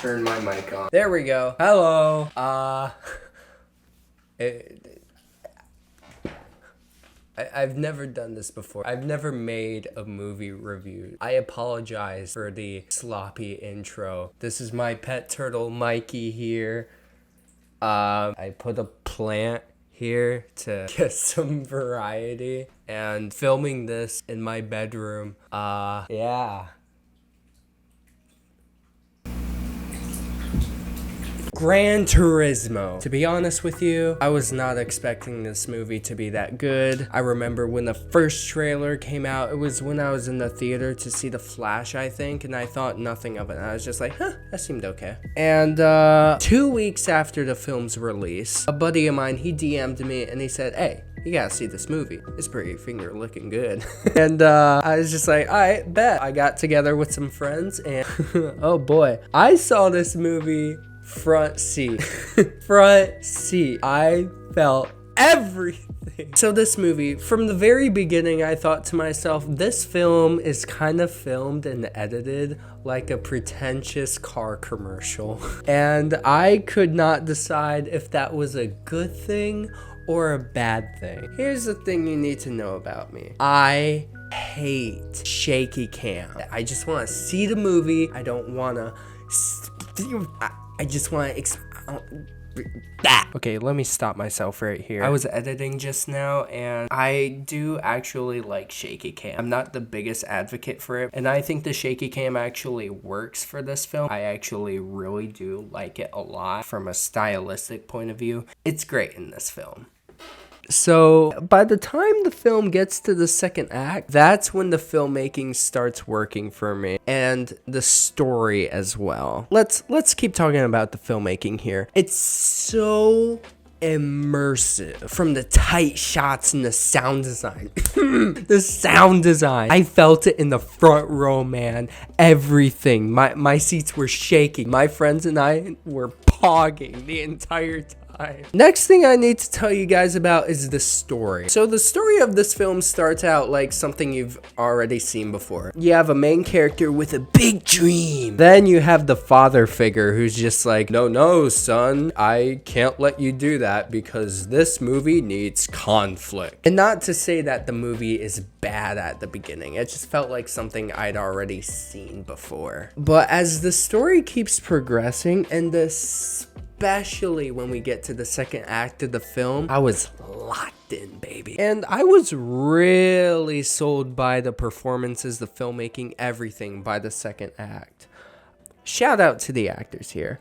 turn my mic on. There we go. Hello. I've never done this before. I've never made a movie review. I apologize for the sloppy intro. This is my pet turtle, Mikey, here. I put a plant here to get some variety. And filming this in my bedroom. Yeah. Gran Turismo. To be honest with you, I was not expecting this movie to be that good. I remember when the first trailer came out, it was when I was in the theater to see The Flash, I think, and I thought nothing of it. And I was just like, huh, that seemed okay. And 2 weeks after the film's release, a buddy of mine, he DM'd me and he said, hey, you gotta see this movie. It's pretty finger looking good. And I was just like, all right, bet. I got together with some friends and oh boy, I saw this movie front seat. Front seat. I felt everything. So this movie, from the very beginning, I thought to myself, this film is kind of filmed and edited like a pretentious car commercial. And I could not decide if that was a good thing or a bad thing. Here's the thing you need to know about me. I hate shaky cam. I just want to see the movie. I don't want to... I just want to Okay, let me stop myself right here. I was editing just now, and I do actually like shaky cam. I'm not the biggest advocate for it, and I think the shaky cam actually works for this film. I actually really do like it a lot from a stylistic point of view. It's great in this film. So by the time the film gets to the second act, that's when the filmmaking starts working for me, and the story as well. Let's keep talking about the filmmaking here. It's so immersive, from the tight shots and the sound design. The sound design, I felt it in the front row, man. Everything. My seats were shaking. My friends and I were pogging the entire time. Next thing I need to tell you guys about is the story. So the story of this film starts out like something you've already seen before. You have a main character with a big dream. Then you have the father figure who's just like, no, son, I can't let you do that because this movie needs conflict. And not to say that the movie is bad at the beginning. It just felt like something I'd already seen before. But as the story keeps progressing, and especially when we get to the second act of the film, I was locked in, baby. And I was really sold by the performances, the filmmaking, everything by the second act. Shout out to the actors here.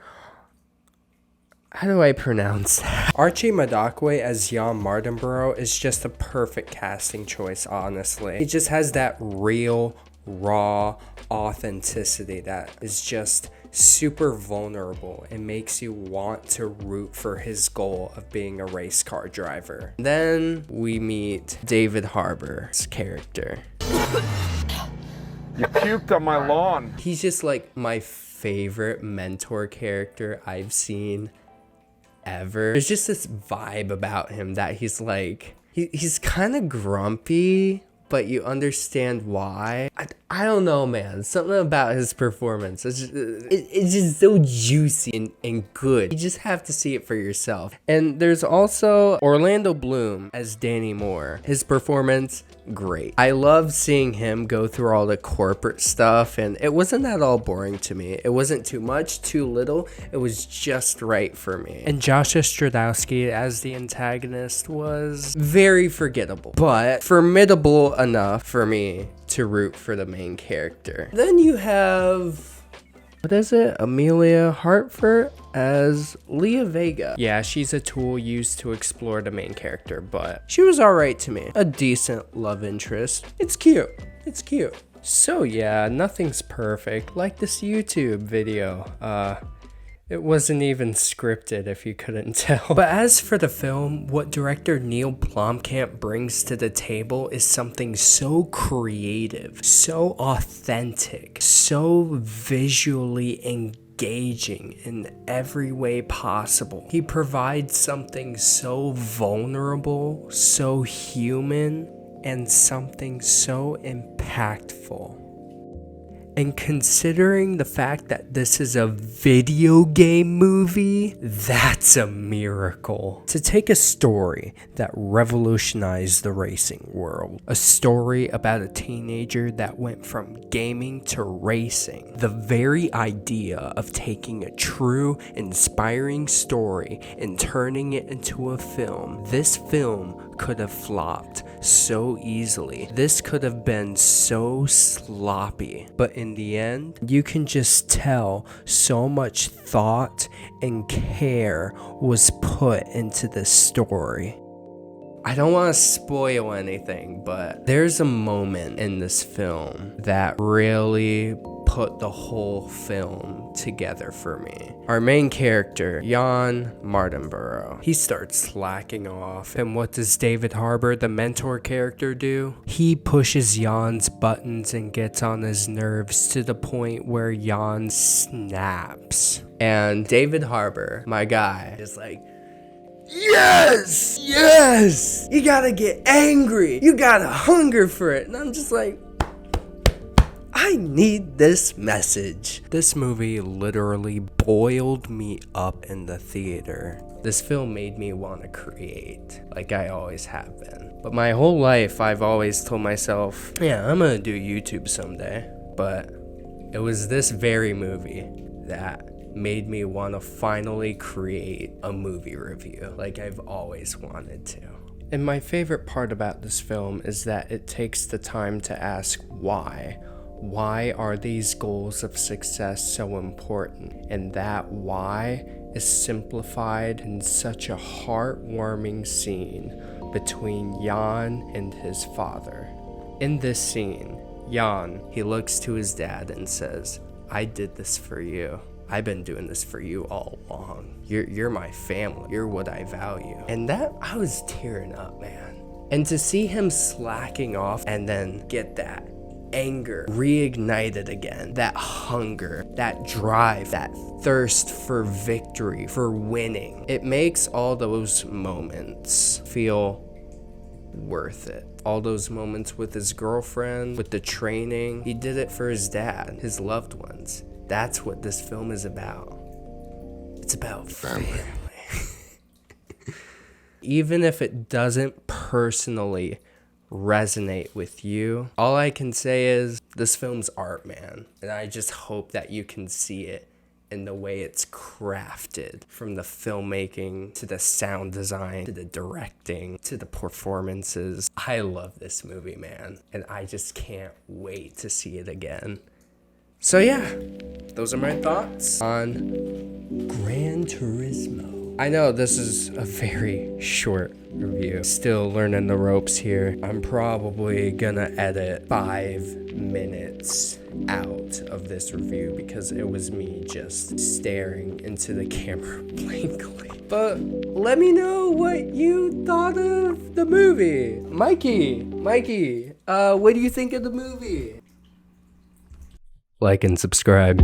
How do I pronounce that? Archie Madakwe as Jan Mardenborough is just a perfect casting choice, honestly. He just has that real, raw authenticity that is just super vulnerable and makes you want to root for his goal of being a race car driver. Then we meet David Harbour's character. You puked on my lawn. He's just like my favorite mentor character I've seen ever. There's just this vibe about him that he's like, he's kind of grumpy, but you understand why. I don't know, man. Something about his performance. It's just so juicy and good. You just have to see it for yourself. And there's also Orlando Bloom as Danny Moore. His performance, great. I love seeing him go through all the corporate stuff, and it wasn't at all boring to me. It wasn't too much, too little. It was just right for me. And Joshua Stradowski as the antagonist was very forgettable, but formidable enough for me to root for the main character. Then you have, what is it? Amelia Hartford as Leah Vega. Yeah, she's a tool used to explore the main character, but she was alright to me. A decent love interest. It's cute. It's cute. So yeah, nothing's perfect. Like this YouTube video. It wasn't even scripted, if you couldn't tell. But as for the film, what director Neil Blomkamp brings to the table is something so creative, so authentic, so visually engaging in every way possible. He provides something so vulnerable, so human, and something so impactful. And considering the fact that this is a video game movie, that's a miracle. To take a story that revolutionized the racing world, a story about a teenager that went from gaming to racing, the very idea of taking a true, inspiring story and turning it into a film, this film could have flopped so easily. This could have been so sloppy. But in the end, you can just tell so much thought and care was put into this story. I don't want to spoil anything, but there's a moment in this film that really put the whole film together for me. Our main character, Jan Mardenborough, he starts slacking off, and what does David Harbour, the mentor character, do? He pushes Jan's buttons and gets on his nerves to the point where Jan snaps. And David Harbour, my guy, is like, yes! Yes! You gotta get angry. You gotta hunger for it. And I'm just like, I need this message. This movie literally boiled me up in the theater. This film made me want to create, like I always have been. But my whole life, I've always told myself, yeah, I'm gonna do YouTube someday. But it was this very movie that made me want to finally create a movie review like I've always wanted to. And my favorite part about this film is that it takes the time to ask why. Why are these goals of success so important? And that why is simplified in such a heartwarming scene between Jan and his father. In this scene, Jan, he looks to his dad and says, I did this for you. I've been doing this for you all along. You're my family. You're what I value. And that, I was tearing up, man. And to see him slacking off and then get that anger reignited again, that hunger, that drive, that thirst for victory, for winning, it makes all those moments feel worth it. All those moments with his girlfriend, with the training, he did it for his dad, his loved ones. That's what this film is about. It's about family. Even if it doesn't personally resonate with you, all I can say is this film's art, man. And I just hope that you can see it in the way it's crafted, from the filmmaking to the sound design to the directing to the performances. I love this movie, man, and I just can't wait to see it again. So yeah, those are my thoughts on Gran Turismo. I know this is a very short review. Still learning the ropes here. I'm probably gonna edit 5 minutes out of this review because it was me just staring into the camera blankly. But let me know what you thought of the movie. Mikey, what do you think of the movie? Like and subscribe.